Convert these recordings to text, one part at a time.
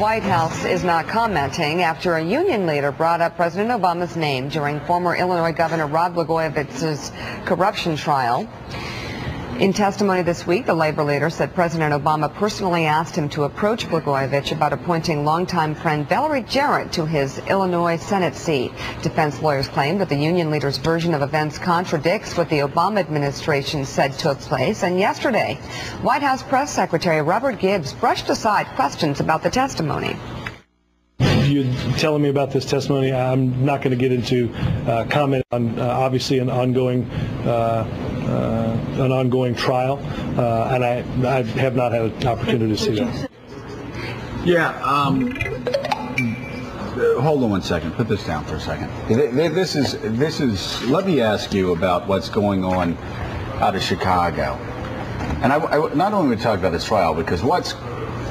White House is not commenting after a union leader brought up President Obama's name during former Illinois Governor Rod Blagojevich's corruption trial. In testimony this week, the labor leader said President Obama personally asked him to approach Blagojevich about appointing longtime friend Valerie Jarrett to his Illinois Senate seat. Defense lawyers claim that the union leader's version of events contradicts what the Obama administration said took place. And yesterday, White House Press Secretary Robert Gibbs brushed aside questions about the testimony. You're telling me about this testimony. I'm not going to get into comment on obviously an ongoing trial, and I have not had an opportunity to see that. Yeah. Hold on one second. Put this down for a second. This is. Let me ask you about what's going on out of Chicago, and I not only talk about this trial because what's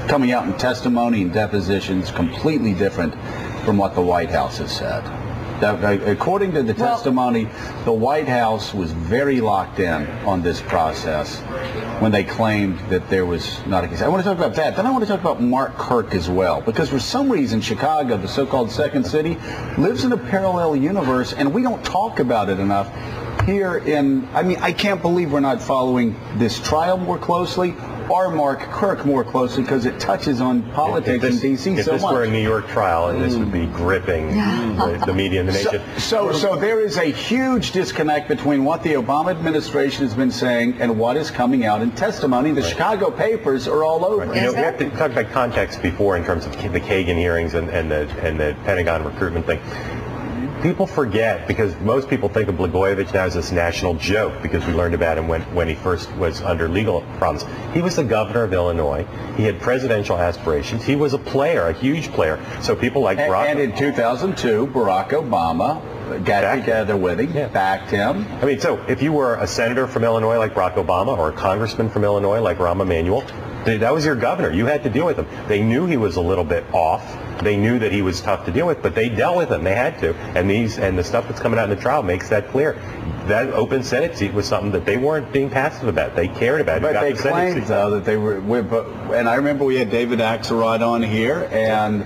coming out in testimony and depositions completely different from what the White House has said. According to the testimony, the White House was very locked in on this process when they claimed that there was not a case. I want to talk about that. Then I want to talk about Mark Kirk as well, because for some reason Chicago, the so-called second city, lives in a parallel universe, and we don't talk about it enough here in, I mean, I can't believe we're not following this trial more closely or Mark Kirk more closely, because it touches on politics in D.C. so much. If this were a New York trial, and this would be gripping the media and the nation. So there is a huge disconnect between what the Obama administration has been saying and what is coming out in testimony. The Chicago papers are all over. You know, we have to talk about context before in terms of the Kagan hearings and the Pentagon recruitment thing. People forget, because most people think of Blagojevich now as this national joke because we learned about him when he first was under legal problems. He was the governor of Illinois. He had presidential aspirations. He was a player, a huge player. So people like Barack. And in 2002, Barack Obama got together with him, backed him. I mean, so if you were a senator from Illinois like Barack Obama or a congressman from Illinois like Rahm Emanuel, that was your governor. You had to deal with him. They knew he was a little bit off. They knew that he was tough to deal with, but they dealt with him. They had to. And the stuff that's coming out in the trial makes that clear. That open Senate seat was something that they weren't being passive about. They cared about. But they claimed, though, that they were. And I remember we had David Axelrod on here, and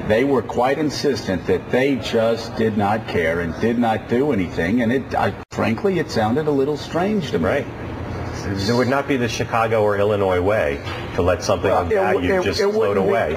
they were quite insistent that they just did not care and did not do anything. And frankly, it sounded a little strange to me. Right. There would not be the Chicago or Illinois way to let something of value just float away.